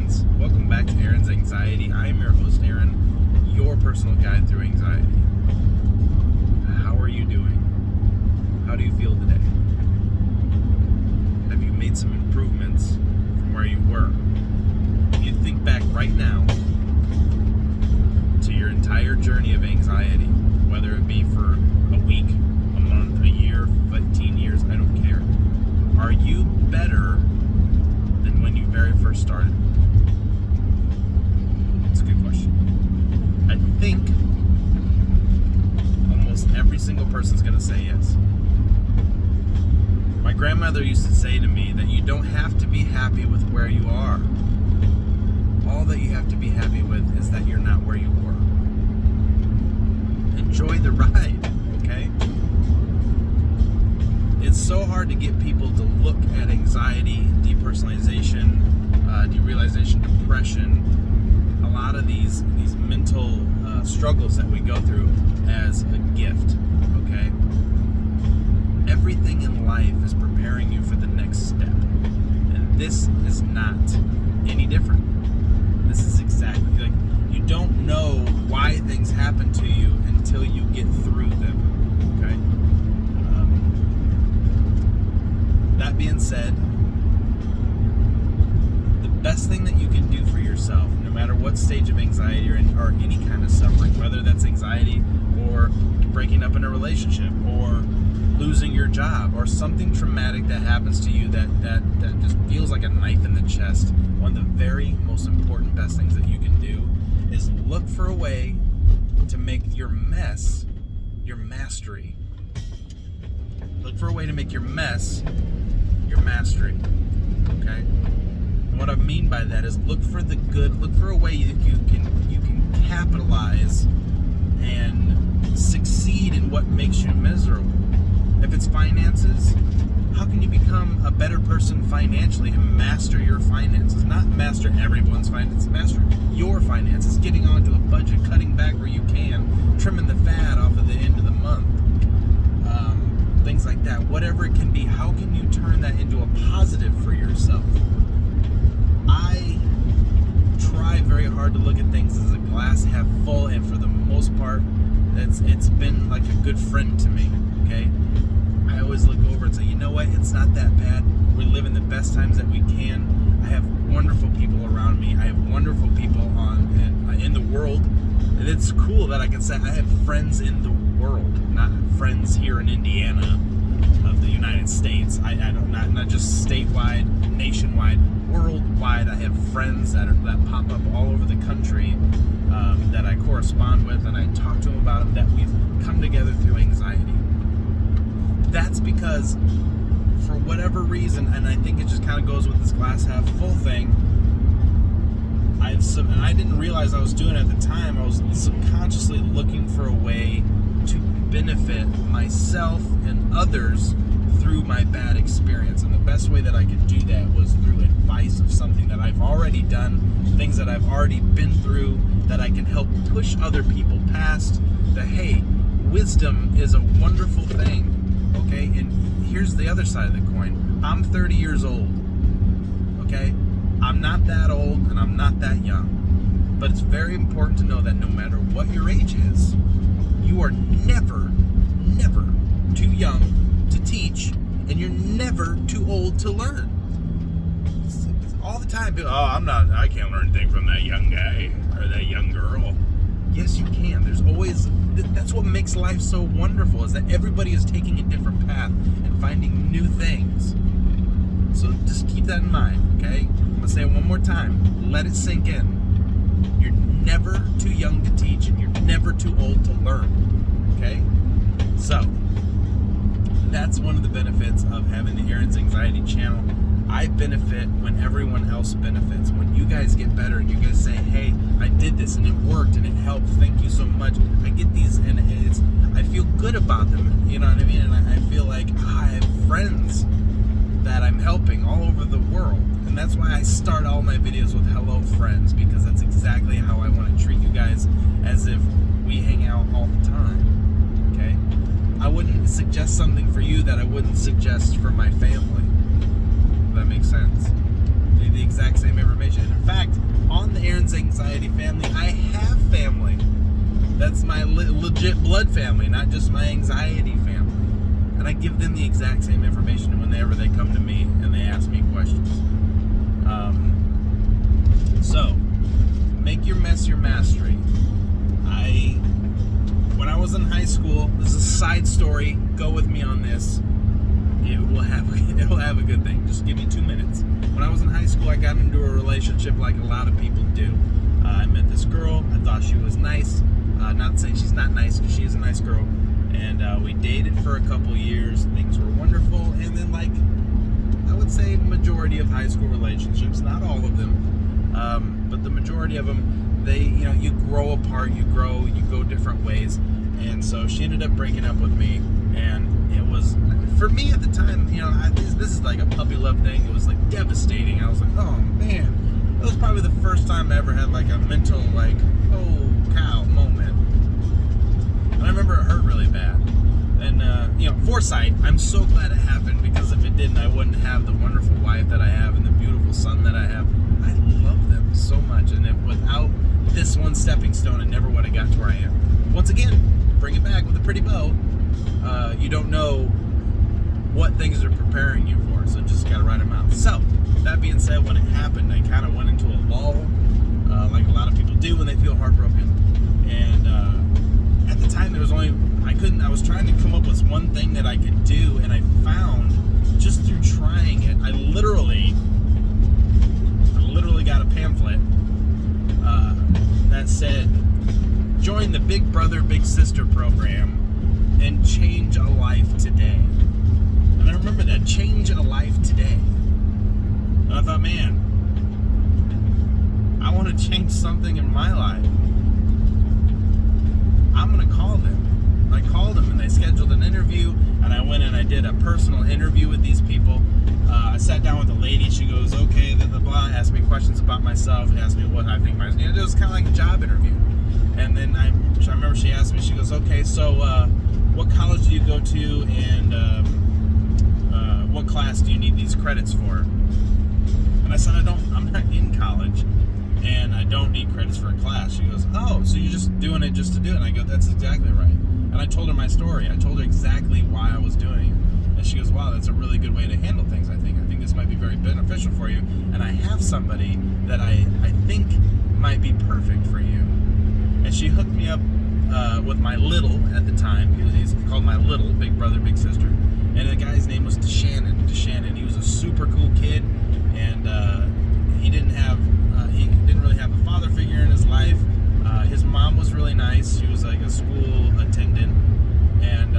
friends. Welcome back to Aaron's Anxiety. I am your host, Aaron, your personal guide through anxiety. How are you doing? How do you feel today? Have you made some improvements from where you were? If you think back right now to your entire journey of anxiety, whether it be for a week, a month, a year, 15 years, I don't care. Are you better than when you very first started? That's a good question. I think almost every single person's going to say yes. My grandmother used to say to me that you don't have to be happy with where you are. All that you have to be happy with is that you're not where you were. Enjoy the ride, okay? It's so hard to get people to look at anxiety, depersonalization, derealization, depression, a lot of these mental struggles that we go through as a gift, okay? Everything in life is preparing you for the next step. And this is not any different. This is exactly like, you don't know why things happen to you until you get through them, okay? That being said, the best thing that you can do for yourself, no matter what stage of anxiety you're in, or any kind of suffering, whether that's anxiety or breaking up in a relationship or losing your job or something traumatic that happens to you that just feels like a knife in the chest, one of the very most important best things that you can do is look for a way to make your mess your mastery. Look for a way to make your mess your mastery, okay? And what I mean by that is look for the good, look for a way you can capitalize and succeed in what makes you miserable. If it's finances, how can you become a better person financially and master your finances? Not master everyone's finances, master your finances, getting onto a budget, cutting back where you can, trimming the fat off of the end of the month. Things like that, whatever it can be, how can you turn that into a positive for yourself? I try very hard to look at things as a glass half full, and for the most part, it's been like a good friend to me, okay? I always look over and say, you know what, it's not that bad. We're living the best times that we can. I have wonderful people around me. I have wonderful people in the world. And it's cool that I can say I have friends in the world, not friends here in Indiana of the United States. I don't, not just statewide, nationwide, worldwide. I have friends that pop up all over the country that I correspond with, and I talk to them about them, that we've come together through anxiety. That's because, for whatever reason, and I think it just kind of goes with this glass half full thing, and I didn't realize I was doing it at the time. I was subconsciously looking for a way to benefit myself and others through my bad experience. And the best way that I could do that was through advice of something that I've already done, things that I've already been through, that I can help push other people past. That, hey, wisdom is a wonderful thing, okay? And here's the other side of the coin. I'm 30 years old, okay? I'm not that old and I'm not that young. But it's very important to know that no matter what your age is, you are never too young to teach, and you're never too old to learn. It's all the time, people, I can't learn anything from that young guy or that young girl. Yes, you can. There's always, that's what makes life so wonderful, is that everybody is taking a different path and finding new things. So just keep that in mind, okay? I'm going to say it one more time. Let it sink in. You're never too young to teach, and you're never too old to learn, okay? So, that's one of the benefits of having the Aaron's Anxiety channel. I benefit when everyone else benefits. When you guys get better and you guys say, hey, I did this and it worked and it helped, thank you so much. I get these, and I feel good about them, you know what I mean? And I feel like I have friends that I'm helping all over the world. And that's why I start all my videos with hello friends, because that's exactly how I want to treat you guys, as if we hang out all the time, okay? I wouldn't suggest something for you that I wouldn't suggest for my family. If that makes sense. The exact same information. And in fact, family. I have family. That's my legit blood family, not just my anxiety family. And I give them the exact same information whenever they come to me and they ask me questions. So, make your mess your mastery. When I was in high school, this is a side story. Go with me on this. It will have a good thing. Just give me 2 minutes. When I was in high school, I got into a relationship like a lot of people do. I met this girl. I thought she was nice. Not saying she's not nice, because she is a nice girl. And we dated for a couple years. Things were wonderful. And then, like, I would say majority of high school relationships, not all of them, but the majority of them, you grow apart, you go different ways. And so she ended up breaking up with me. And it was, for me at the time, this is like a puppy love thing. It was like devastating. I was like, oh man, that was probably the first time I ever had like a mental, like, oh cow moment. And I remember it hurt really bad. And, foresight, I'm so glad it happened, because if it didn't, I wouldn't have the wonderful wife that I have and the beautiful son that I have. I love them so much. And if without this one stepping stone, I never would have got to where I am. Once again, bring it back with a pretty bow. You don't know what things are preparing you for, so just gotta ride them out. So, that being said, when it happened, I kind of went into a lull, like a lot of people do when they feel heartbroken. And at the time, I was trying to come up with one thing that I could do, and I found, just through trying it, I literally got a pamphlet that said, join the Big Brother, Big Sister program and change a life today. And I remember that, change a life today. And I thought, man, I want to change something in my life. I'm going to call them. I called them, and they scheduled an interview, and I went and I did a personal interview with these people. I sat down with a lady. She goes, okay, blah, asked me questions about myself, asked me what I think it was kind of like a job interview. And then I remember she asked me, she goes, okay, so what college do you go to, and what class do you need these credits for? And I said, I'm not in college, and I don't need credits for a class. She goes, oh, so you're just doing it just to do it? And I go, that's exactly right. And I told her my story. I told her exactly why I was doing it. And she goes, wow, that's a really good way to handle things, I think. I think this might be very beneficial for you. And I have somebody that I think might be perfect for you. And she hooked me up with my little at the time. He's called my little, Big Brother, Big Sister. And the guy's name was DeShannon. He was a super cool kid. And he didn't really have a father figure in his life. His mom was really nice. She was like a school attendant. And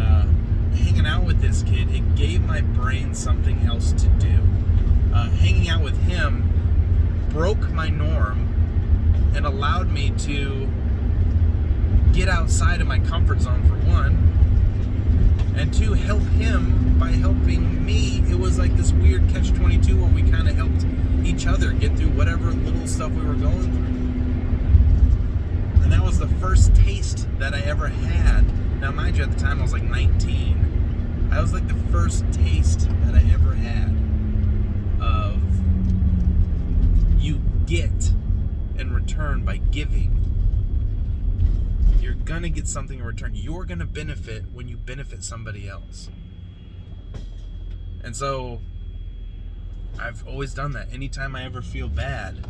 hanging out with this kid, it gave my brain something else to do. Hanging out with him broke my norm and allowed me to get outside of my comfort zone, for one, and to help him by helping me. It was like this weird catch-22 where we kind of helped each other get through whatever little stuff we were going through. And that was the first taste that I ever had. Now, mind you, at the time I was like 19. That was like the first taste that I ever had of you get in return by giving. You're gonna get something in return. You're gonna benefit when you benefit somebody else. And so I've always done that. Anytime I ever feel bad,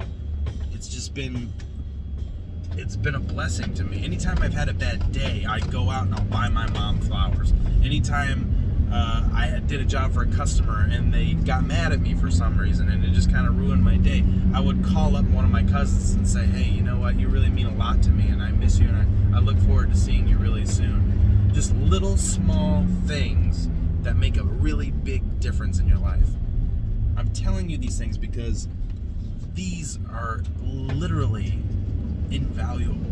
it's been a blessing to me. Anytime I've had a bad day, I go out and I'll buy my mom flowers. Anytime I did a job for a customer and they got mad at me for some reason and it just kind of ruined my day, I would call up one of my cousins and say, hey, you know what, you really mean a lot to me and I miss you and I look forward to seeing you really soon. Just little small things that make a really big difference in your life. I'm telling you these things because these are literally invaluable.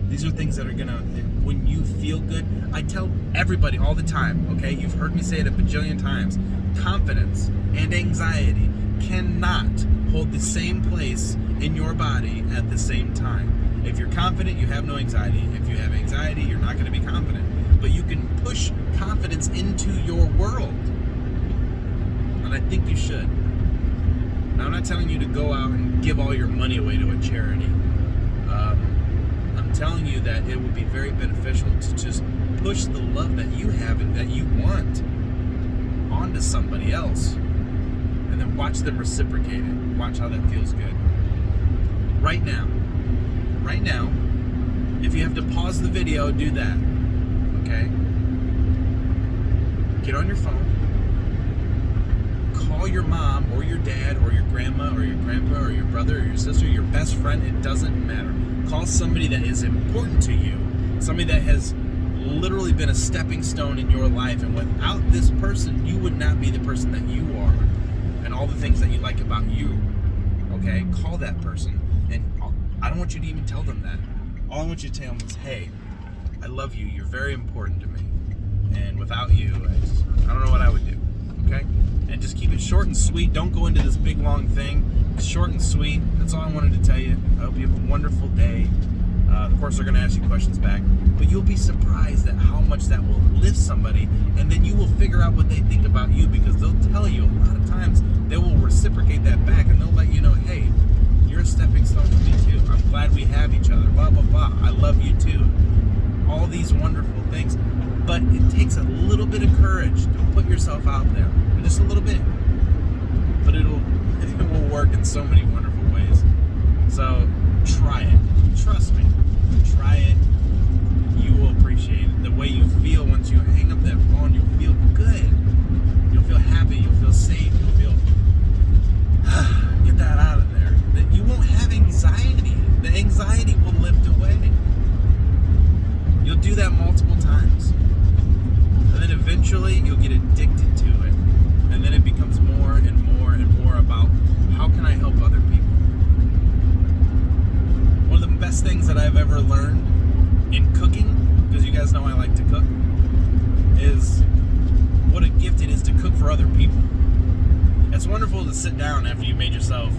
These are things that are gonna, when you feel good, I tell everybody all the time, okay? You've heard me say it a bajillion times. Confidence and anxiety cannot hold the same place in your body at the same time. If you're confident, you have no anxiety. If you have anxiety, you're not gonna be confident. But you can push confidence into your world. And I think you should. Now, I'm not telling you to go out and give all your money away to a charity. I'm telling you that it would be very beneficial to just push the love that you have and that you want onto somebody else, and then watch them reciprocate it. Watch how that feels good. Right now, if you have to pause the video, do that. Okay? Get on your phone, call your mom or your dad or your grandma or your grandpa or your brother or your sister, your best friend. It doesn't matter. Call somebody that is important to you, somebody that has literally been a stepping stone in your life, and without this person, you would not be the person that you are and all the things that you like about you. Okay? Call that person, and I don't want you to even tell them that. All I want you to tell them is, hey, I love you. You're very important to me. And without you, I don't know what I would do. Okay? And just keep it short and sweet. Don't go into this big, long thing. It's short and sweet. That's all I wanted to tell you. I hope you have a wonderful day. Of course, they're going to ask you questions back. But you'll be surprised at how much that will lift somebody. And then you will figure out what they think about you, because they'll tell you a lot of times. They will reciprocate that back, and they'll let you know, hey, you're a stepping stone to me too. I'm glad we have each other. Blah, blah, blah. I love you too. All these wonderful things. But it takes a little bit of courage to put yourself out there. Just a little bit. But it will work in so many wonderful ways. So try it. Trust me. Try it. You will appreciate it. The way you feel once you hang up that phone, you'll feel good. You'll feel happy. You'll feel safe. You'll feel, get that out of there. Then you won't have anxiety. The anxiety will lift away. You'll do that multiple times. And then eventually you'll get addicted to it. And then it becomes more and more and more about, how can I help other people? One of the best things that I've ever learned in cooking, because you guys know I like to cook, is what a gift it is to cook for other people. It's wonderful to sit down after you made yourself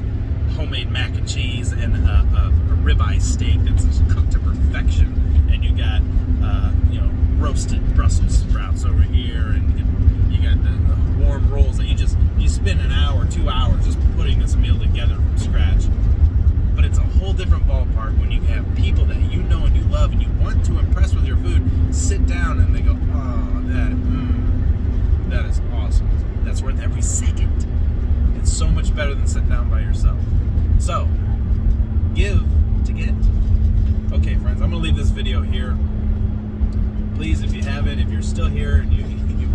homemade mac and cheese and a ribeye steak that's cooked to perfection, and you got roasted Brussels sprouts over here, and you got the warm rolls that you spend an hour, 2 hours just putting this meal together from scratch. But it's a whole different ballpark when you have people that you know and you love and you want to impress with your food sit down and they go, oh, that is awesome. That's worth every second. It's so much better than sitting down by yourself. So, give to get. Okay, friends, I'm going to leave this video here. Please, if you haven't, if you're still here and you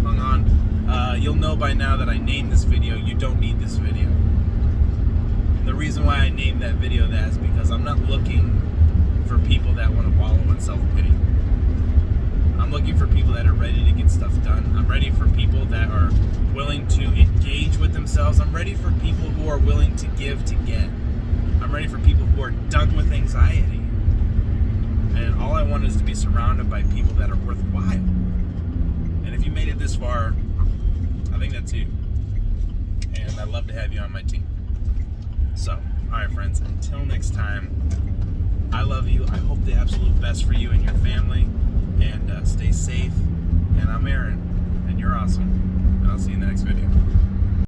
hung on, you'll know by now that I named this video, You Don't Need This Video. And the reason why I named that video that is because I'm not looking for people that want to wallow in self-pity. I'm looking for people that are ready to get stuff done. I'm ready for people that are willing to engage with themselves. I'm ready for people who are willing to give to get. I'm ready for people who are done with anxiety. And all I want is to be surrounded by people that are worthwhile. And if you made it this far, I think that's you. And I'd love to have you on my team. So, alright friends, until next time, I love you. I hope the absolute best for you and your family. And stay safe. And I'm Aaron. And you're awesome. And I'll see you in the next video.